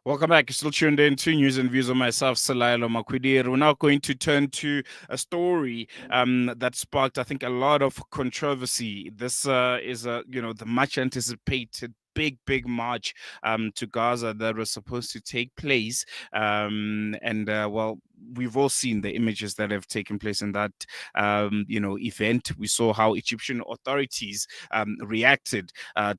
Welcome back. You're still tuned in to News and Views on myself, Salailo Makwidi. We're now going to turn to a story that sparked, I think, a lot of controversy. This is, the much anticipated big march to Gaza that was supposed to take place. We've all seen the images that have taken place in that, event. We saw how Egyptian authorities reacted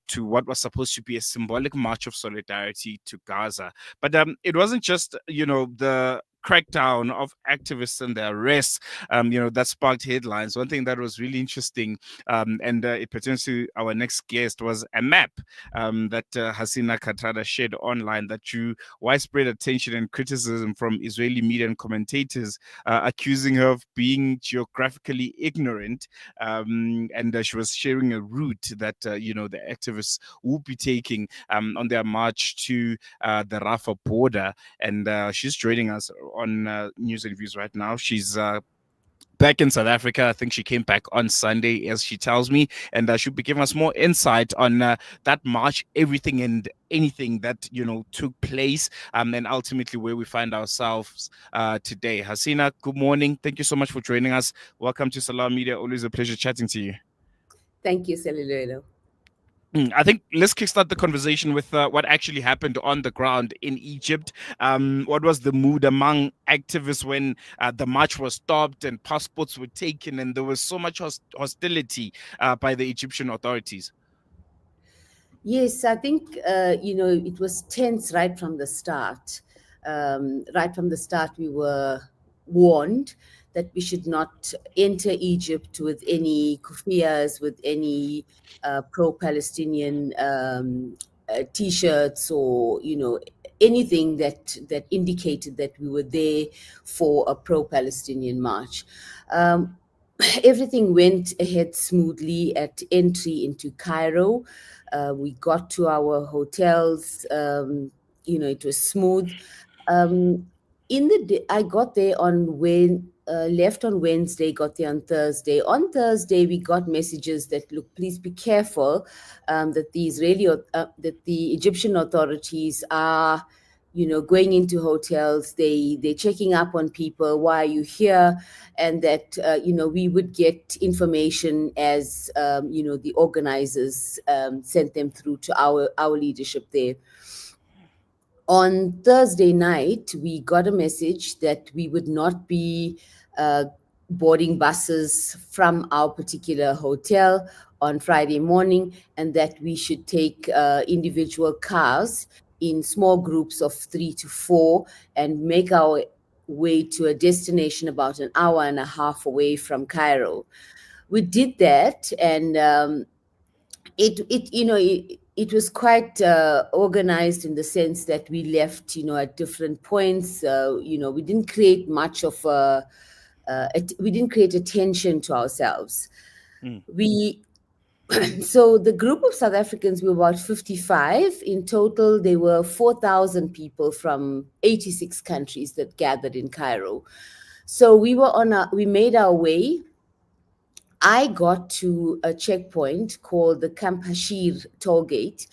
to what was supposed to be a symbolic march of solidarity to Gaza. But it wasn't just, the crackdown of activists and their arrests, that sparked headlines. One thing that was really interesting, and it pertains to our next guest, was a map that Hasina Kathrada shared online that drew widespread attention and criticism from Israeli media and commentators, accusing her of being geographically ignorant. And she was sharing a route that, the activists will be taking on their march to the Rafah border. And she's joining us on News and Views right now. She's back in South Africa. I think she came back on Sunday, as she tells me, and she'll be giving us more insight on that march, everything and anything that took place, and ultimately where we find ourselves today. Hasina, good morning. Thank you so much for joining us. Welcome to Salam Media. Always a pleasure chatting to you. Thank you, Celluloid. I think let's kickstart the conversation with what actually happened on the ground in Egypt. What was the mood among activists when the march was stopped and passports were taken, and there was so much hostility by the Egyptian authorities? Yes, I think, it was tense right from the start. Right from the start, we were warned that we should not enter Egypt with any kufiyas, with any pro-Palestinian T-shirts, or anything that indicated that we were there for a pro-Palestinian march. Everything went ahead smoothly at entry into Cairo. We got to our hotels. It was smooth. In the day, I got there left on Wednesday, got there on Thursday. On Thursday, we got messages that, look, please be careful, that that the Egyptian authorities are, going into hotels. They're checking up on people. Why are you here? And that we would get information as the organizers sent them through to our leadership there. On Thursday night, we got a message that we would not be uh, boarding buses from our particular hotel on Friday morning, and that we should take individual cars in small groups of 3 to 4 and make our way to a destination about an hour and a half away from Cairo. We did that, and it was quite organized in the sense that we left at different points. We didn't create much of we didn't create attention to ourselves. Mm. We So the group of South Africans, we were about 55 in total. There were 4,000 people from 86 countries that gathered in Cairo. So we made our way. I got to a checkpoint called the Camp Hashir toll gate.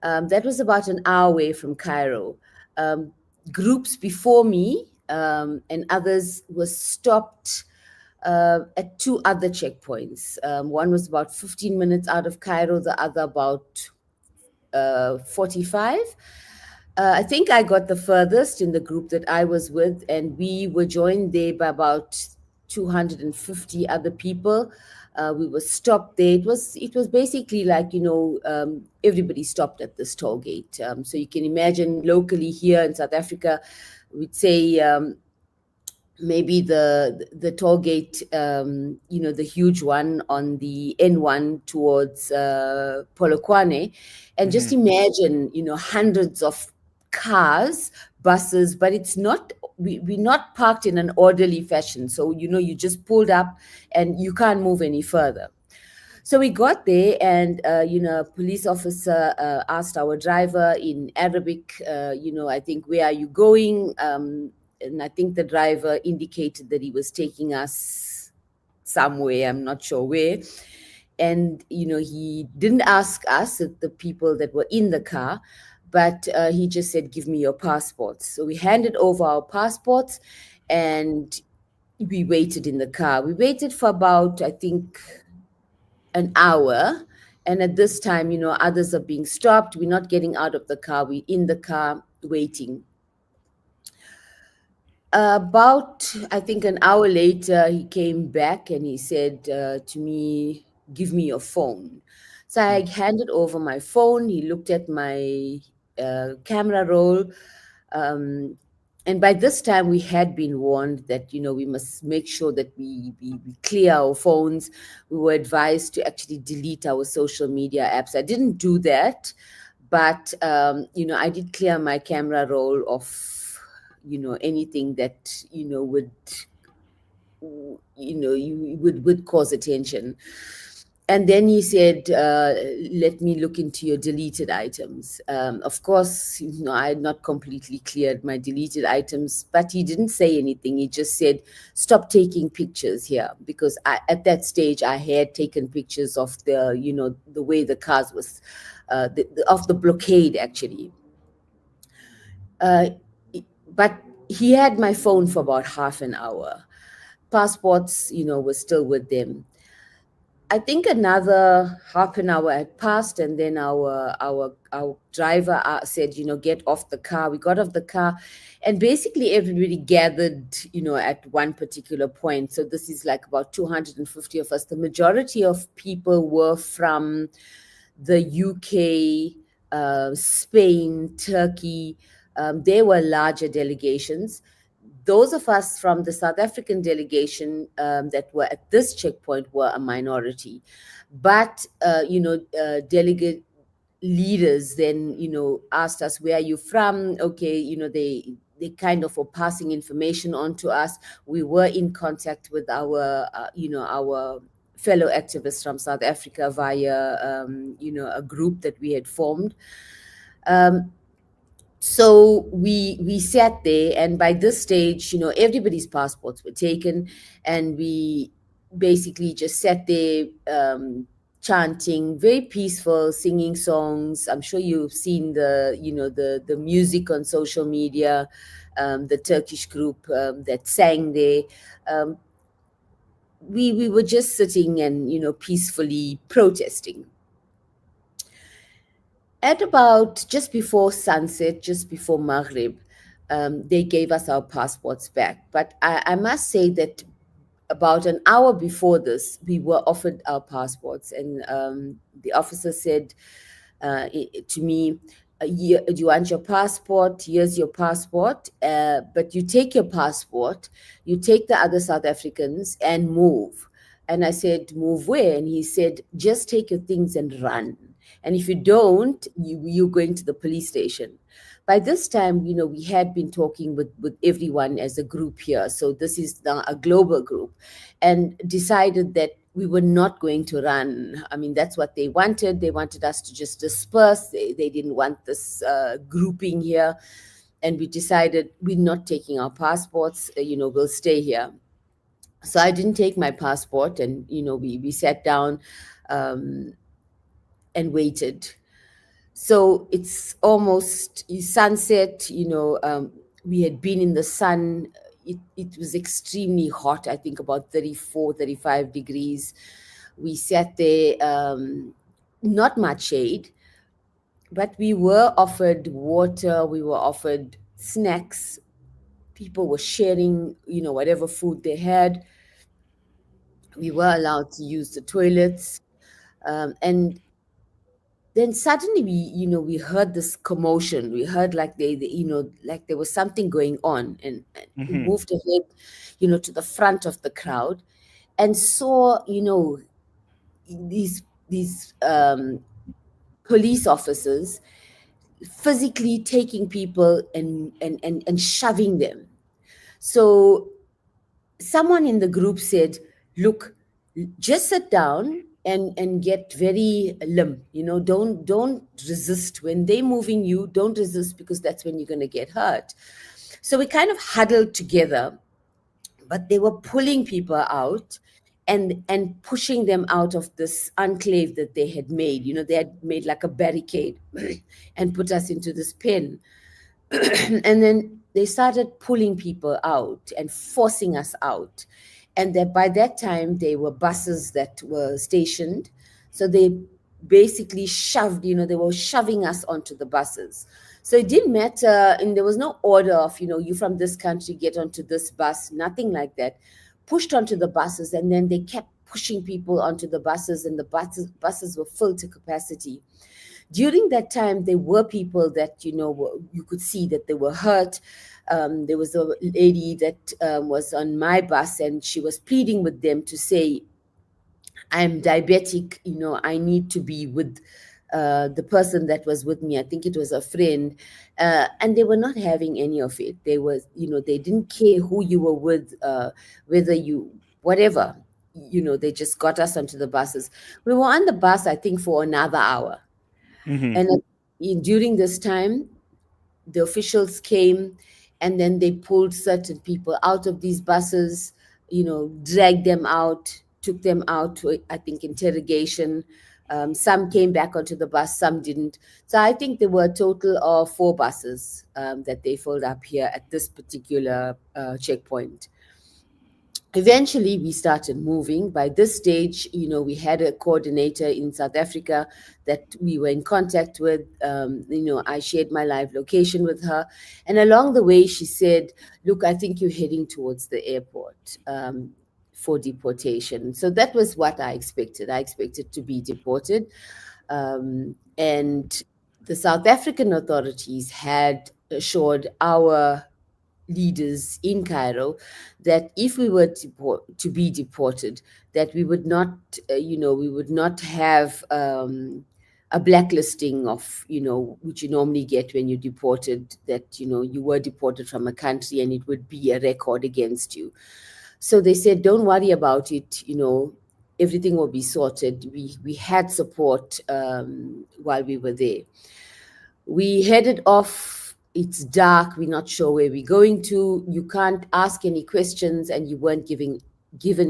That was about an hour away from Cairo. Groups before me and others were stopped at two other checkpoints. One was about 15 minutes out of Cairo, the other about 45. I think I got the furthest in the group that I was with, and we were joined there by about 250 other people. We were stopped there. It was basically like everybody stopped at this toll gate. So you can imagine locally here in South Africa, we'd say maybe the toll gate, the huge one on the N1 towards Polokwane, and just Mhm. imagine hundreds of cars, buses, but it's not we're not parked in an orderly fashion. So you just pulled up and you can't move any further. So we got there, and a police officer asked our driver in Arabic, I think, where are you going? And I think the driver indicated that he was taking us somewhere. I'm not sure where. And he didn't ask us, the people that were in the car, but he just said, "Give me your passports." So we handed over our passports, and we waited in the car. We waited for about, I think, an hour. And at this time, others are being stopped. We're not getting out of the car. We're in the car waiting. About, I think, an hour later, he came back and he said to me, "Give me your phone." So I handed over my phone. He looked at my camera roll. Um, and by this time, we had been warned that, we must make sure that we clear our phones. We were advised to actually delete our social media apps. I didn't do that, but, I did clear my camera roll of anything that would cause attention. And then he said, "Let me look into your deleted items." Of course, I had not completely cleared my deleted items, but he didn't say anything. He just said, "Stop taking pictures here," because at that stage I had taken pictures of the way the cars was, of the blockade actually. Uh, but he had my phone for about half an hour. Passports, were still with them. I think another half an hour had passed, and then our driver said, "Get off the car." We got off the car, and basically everybody gathered, at one particular point. So this is like about 250 of us. The majority of people were from the UK, Spain, Turkey. There were larger delegations. Those of us from the South African delegation that were at this checkpoint were a minority. But, delegate leaders then, asked us, "Where are you from?" Okay, they kind of were passing information on to us. We were in contact with our fellow activists from South Africa via, a group that we had formed. So we sat there, and by this stage, everybody's passports were taken, and we basically just sat there, chanting, very peaceful, singing songs. I'm sure you've seen the music on social media, the Turkish group that sang there. Um, we were just sitting and peacefully protesting. At about just before sunset, just before Maghrib, they gave us our passports back. But I must say that about an hour before this, we were offered our passports, and the officer said to me, "Do you want your passport? Here's your passport. But you take your passport, you take the other South Africans and move." And I said, "Move where?" And he said, "Just take your things and run. And if you don't, you're going to the police station." By this time, we had been talking with everyone as a group here. So this is now a global group, and decided that we were not going to run. I mean, that's what they wanted. They wanted us to just disperse. They didn't want this grouping here. And we decided we're not taking our passports, we'll stay here. So I didn't take my passport, and, we sat down and waited. So it's almost sunset. We had been in the sun. It was extremely hot, I think about 34, 35 degrees. We sat there, not much shade, but we were offered water, we were offered snacks. People were sharing, whatever food they had. We were allowed to use the toilets. And then suddenly we heard this commotion. We heard like like there was something going on, and we Mm-hmm. moved ahead, to the front of the crowd, and saw these police officers physically taking people and shoving them. So someone in the group said, "Look, just sit down and get very limp. Don't resist when they're moving you. Don't resist, because that's when you're going to get hurt." So we kind of huddled together, but they were pulling people out, and pushing them out of this enclave that they had made. They had made like a barricade and put us into this pen. And then they started pulling people out and forcing us out. And that by that time, there were buses that were stationed. So they basically shoved, they were shoving us onto the buses. So it didn't matter, and there was no order of, you from this country, get onto this bus, nothing like that. Pushed onto the buses, and then they kept pushing people onto the buses, and the buses were filled to capacity. During that time, there were people that you could see that they were hurt. There was a lady that was on my bus, and she was pleading with them to say, I'm diabetic, I need to be with the person that was with me. I think it was a friend. And they were not having any of it. They was, they didn't care who you were with, whether you, whatever, they just got us onto the buses. We were on the bus, I think, for another hour. Mm-hmm. And during this time, the officials came, and then they pulled certain people out of these buses, dragged them out, took them out to, I think, interrogation. Some came back onto the bus, some didn't. So I think there were a total of 4 buses that they filled up here at this particular checkpoint. Eventually, we started moving. By this stage, we had a coordinator in South Africa that we were in contact with. I shared my live location with her. And along the way, she said, look, I think you're heading towards the airport for deportation. So that was what I expected. I expected to be deported. And the South African authorities had assured our leaders in Cairo that if we were to be deported, that we would not, we would not have a blacklisting of, which you normally get when you're deported, that, you were deported from a country and it would be a record against you. So they said, don't worry about it, everything will be sorted. We had support while we were there. We headed off. It's dark. We're not sure where we're going to. You can't ask any questions, and you weren't given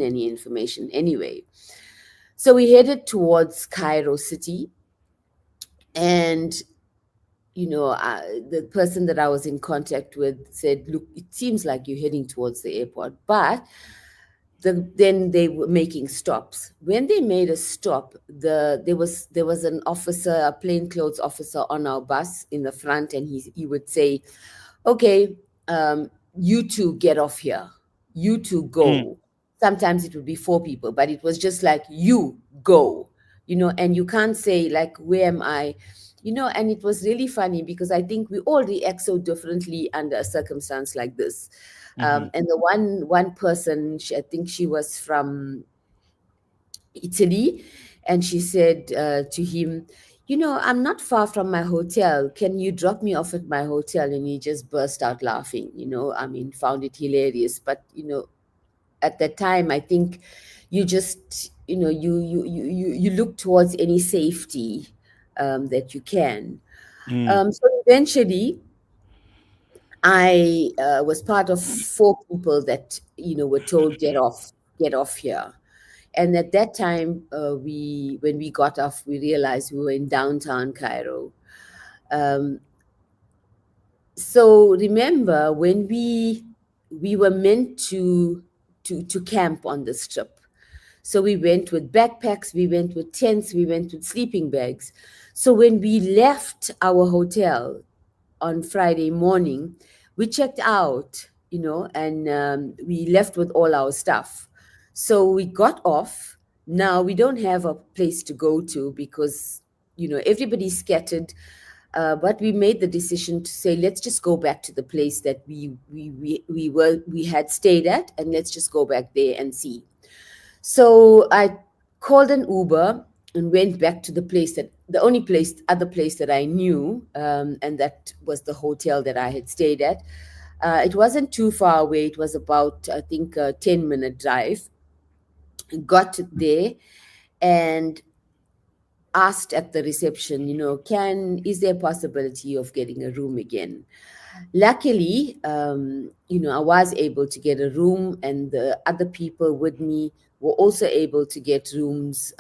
any information anyway. So we headed towards Cairo city, and the person that I was in contact with said, "Look, it seems like you're heading towards the airport, but." Then they were making stops. When they made a stop, there was an officer, a plainclothes officer on our bus in the front, and he would say, "Okay, you two get off here. You two Mm. go." Sometimes it would be 4 people, but it was just like, "You go," and you can't say like, "Where am I?" And it was really funny because I think we all react so differently under a circumstance like this. Mm-hmm. And the one person, I think she was from Italy, and she said to him, I'm not far from my hotel. Can you drop me off at my hotel? And he just burst out laughing. I mean, found it hilarious. But at that time, I think you just you look towards any safety that you can. Mm. So eventually, I was part of 4 people that were told, get off here. And at that time, when we got off, we realized we were in downtown Cairo. Um, so remember when we were meant to camp on this trip. So we went with backpacks, we went with tents, we went with sleeping bags. So when we left our hotel on Friday morning, we checked out, and we left with all our stuff. So we got off. Now we don't have a place to go to because, everybody's scattered. But we made the decision to say, let's just go back to the place that we had stayed at, and let's just go back there and see. So I called an Uber and went back to the only other place that I knew, and that was the hotel that I had stayed at. It wasn't too far away. It was about, I think, a 10-minute drive. Got there and asked at the reception, is there a possibility of getting a room again? Luckily, I was able to get a room, and the other people with me were also able to get rooms.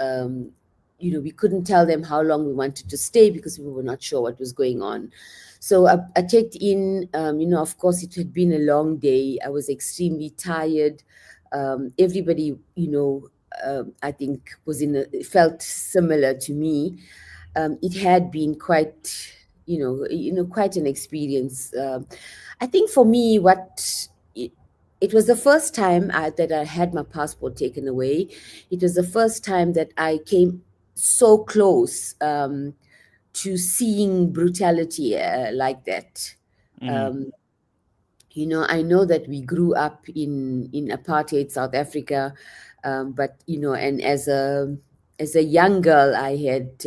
We couldn't tell them how long we wanted to stay because we were not sure what was going on. So I checked in. Of course, it had been a long day. I was extremely tired. Everybody, I think felt similar to me. It had been quite, quite an experience. I think for me, it, it was the first time that I had my passport taken away. It was the first time that I came so close to seeing brutality like that. Mm, Um, I know that we grew up in apartheid South Africa, but and as a young girl, I had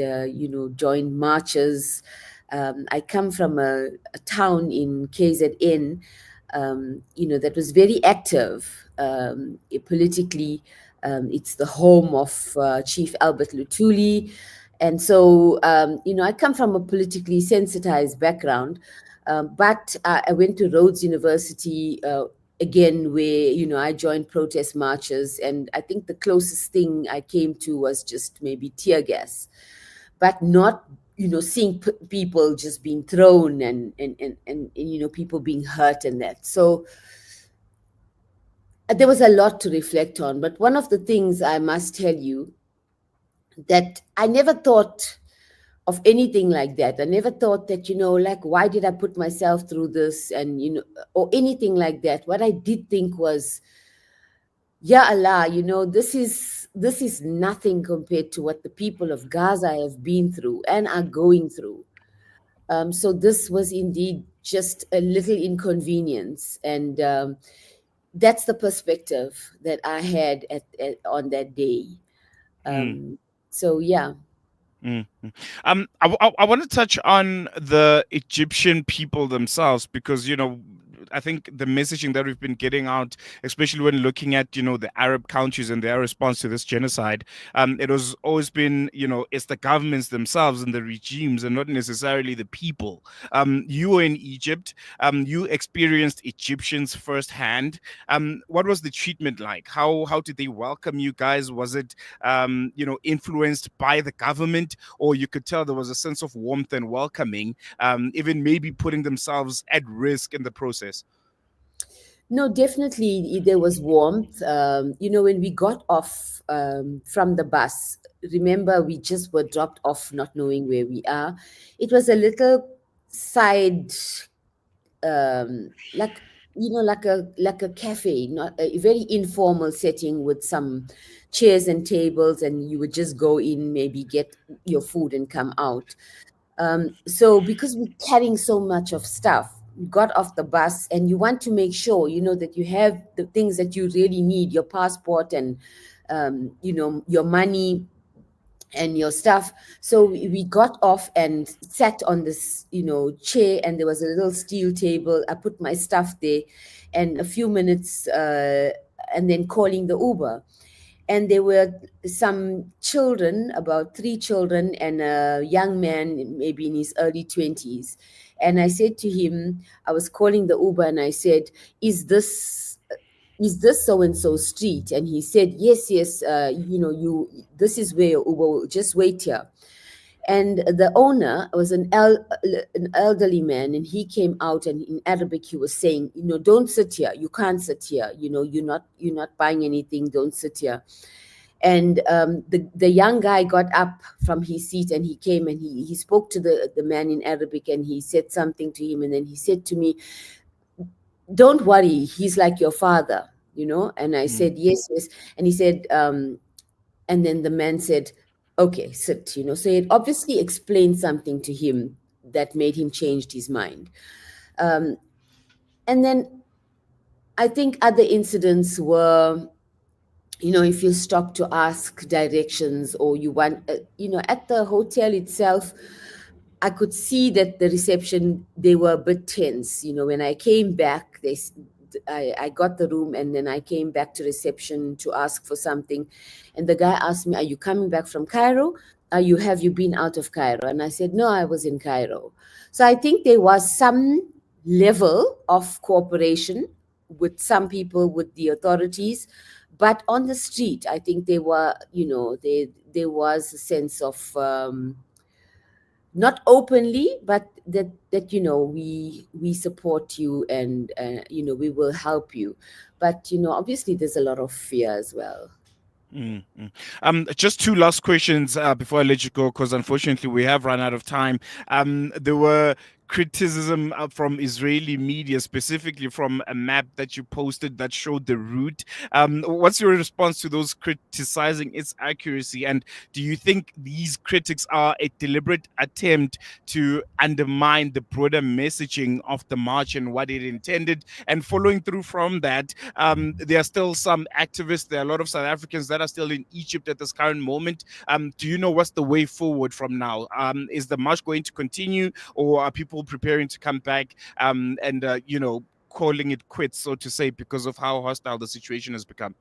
joined marches. I come from a town in KZN, that was very active politically. It's the home of Chief Albert Lutuli. And so, I come from a politically sensitized background, but I went to Rhodes University again, where I joined protest marches, and I think the closest thing I came to was just maybe tear gas, but not seeing people just being thrown and people being hurt and that. So there was a lot to reflect on. But one of the things I must tell you that I never thought of anything like that. I never thought that, like, why did I put myself through this and, or anything like that. What I did think was, yeah, Allah, this is nothing compared to what the people of Gaza have been through and are going through. So this was indeed just a little inconvenience. And that's the perspective that I had on that day. mm. So, yeah. Mm. I want to touch on the Egyptian people themselves because I think the messaging that we've been getting out, especially when looking at the Arab countries and their response to this genocide, it has always been it's the governments themselves and the regimes and not necessarily the people. You were in Egypt. You experienced Egyptians firsthand. What was the treatment like? How did they welcome you guys? Was it influenced by the government, or you could tell there was a sense of warmth and welcoming, even maybe putting themselves at risk in the process? No, definitely there was warmth. When we got off from the bus, remember we just were dropped off not knowing where we are. It was a little side, like like a cafe, not a very informal setting with some chairs and tables, and you would just go in, maybe get your food and come out. So because we're carrying so much of stuff, you got off the bus and you want to make sure, that you have the things that you really need, your passport and, your money and your stuff. So we got off and sat on this, chair, and there was a little steel table. I put my stuff there, and a few minutes, and then calling the Uber. And there were some children, about 3 children, and a young man, maybe in his early 20s. And I said to him, I was calling the Uber, and I said, is this so and so street? And he said, yes, yes, this is where your Uber will, just wait here. And the owner was an elderly man, and he came out, and in Arabic he was saying, don't sit here, you can't sit here, you're not buying anything, don't sit here. And the young guy got up from his seat, and he came, and he spoke to the man in Arabic, and he said something to him, and then he said to me, don't worry, he's like your father. And I Mm, said, yes, yes. And he said, and then the man said, okay, sit. So it obviously explained something to him that made him change his mind. um, and then I think other incidents were, if you stop to ask directions, or you want, at the hotel itself, I could see that the reception, they were a bit tense. When I came back, I got the room, and then I came back to reception to ask for something. And the guy asked me, are you coming back from Cairo? Have you been out of Cairo? And I said, no, I was in Cairo. So I think there was some level of cooperation with some people, with the authorities, But on the street, I think they were, there was a sense of, not openly, but that we support you, and we will help you. But obviously there's a lot of fear as well. Just two last questions before I let you go, because unfortunately we have run out of time. There were criticism from Israeli media, specifically from a map that you posted that showed the route. What's your response to those criticizing its accuracy? And do you think these critics are a deliberate attempt to undermine the broader messaging of the march and what it intended? And following through from that, there are still some activists, there are a lot of South Africans that are still in Egypt at this current moment. Do you know what's the way forward from now? Is the march going to continue, or are people preparing to come back, and calling it quits, so to say, because of how hostile the situation has become?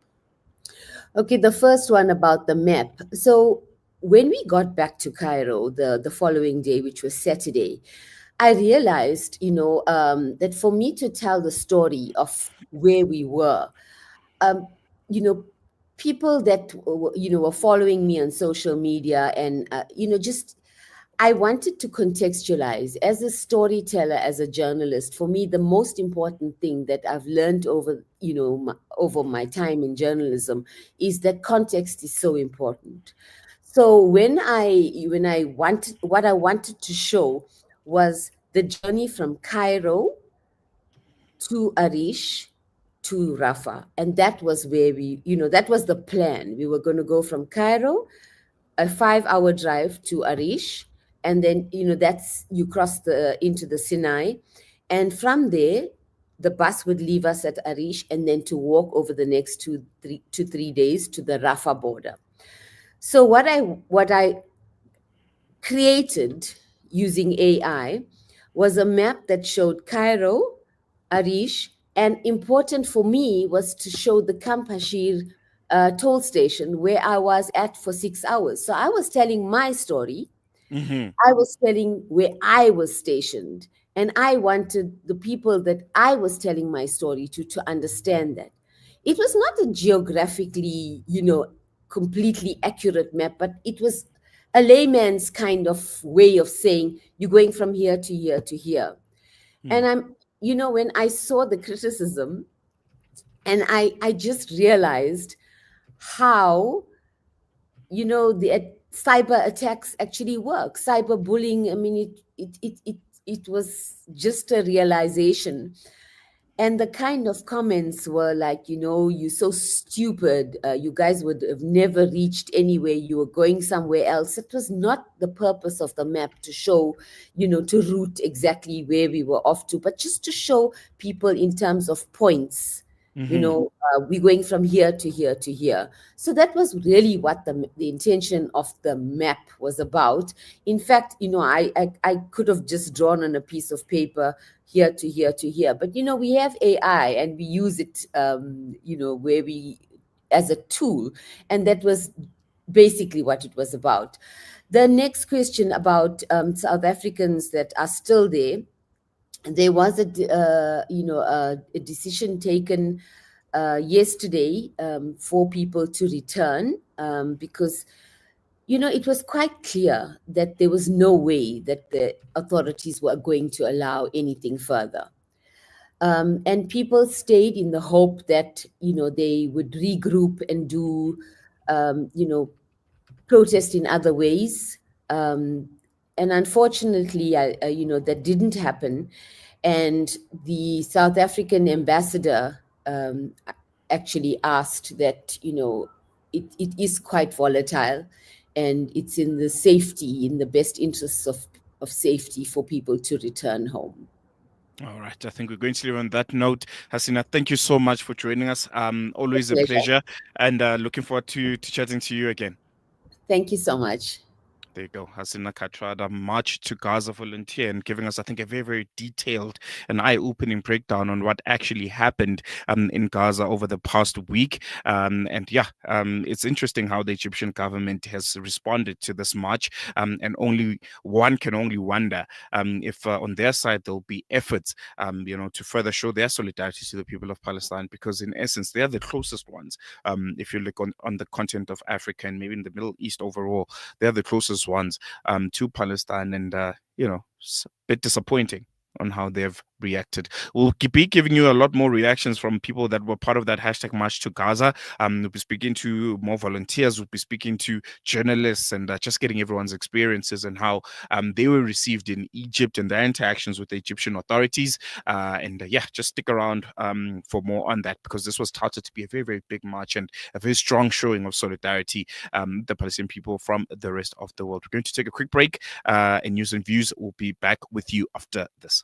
Okay, the first one about the map. So when we got back to Cairo the following day, which was Saturday, I realized, that for me to tell the story of where we were, um, you know, people that were following me on social media, and just I wanted to contextualize as a storyteller, as a journalist. For me, the most important thing that I've learned over my time in journalism is that context is so important. So what I wanted to show was the journey from Cairo to Arish to Rafah, and that was where that was the plan. We were going to go from Cairo, a 5-hour drive to Arish, and then that's you cross the into the Sinai, and from there the bus would leave us at Arish, and then to walk over the next 3 days to the Rafah border. So what I created using AI was a map that showed Cairo, Arish, and important for me was to show the Kampashir toll station where I was at for 6 hours. So I was telling my story. Mm-hmm. I was telling where I was stationed, and I wanted the people that I was telling my story to understand that. It was not a geographically, completely accurate map, but it was a layman's kind of way of saying you're going from here to here to here. And when I saw the criticism, and I just realized how cyber attacks actually work, cyberbullying. I mean, it was just a realization. And the kind of comments were like, you're so stupid, you guys would have never reached anywhere, you were going somewhere else. It was not the purpose of the map to show, to route exactly where we were off to, but just to show people in terms of points. Mm-hmm. We're going from here to here to here. So that was really what the intention of the map was about. In fact, I could have just drawn on a piece of paper here to here to here, but we have AI, and we use it, where we as a tool, and that was basically what it was about. The next question about South Africans that are still there. There was a decision taken yesterday for people to return, because it was quite clear that there was no way that the authorities were going to allow anything further. And people stayed in the hope that they would regroup and do protest in other ways. And unfortunately, that didn't happen. And the South African ambassador actually asked that, it is quite volatile, and it's in the best interests of safety for people to return home. All right. I think we're going to leave on that note. Hasina, thank you so much for joining us. A Always a pleasure. pleasure, and looking forward to chatting to you again. Thank you so much. There you go. Hasina Kathrada, March to Gaza volunteer, and giving us, I think, a very, very detailed and eye opening breakdown on what actually happened in Gaza over the past week. And yeah, it's interesting how the Egyptian government has responded to this march. And only one can only wonder if on their side there'll be efforts, to further show their solidarity to the people of Palestine, because in essence, they are the closest ones. If you look on the continent of Africa and maybe in the Middle East overall, they're the closest ones to Palestine, and it's a bit disappointing on how they've reacted. We'll be giving you a lot more reactions from people that were part of that hashtag March to Gaza. We'll be speaking to more volunteers. We'll be speaking to journalists, and just getting everyone's experiences and how they were received in Egypt and their interactions with the Egyptian authorities. Yeah, just stick around for more on that, because this was touted to be a very, very big march and a very strong showing of solidarity, the Palestinian people from the rest of the world. We're going to take a quick break, and news and views will be back with you after this.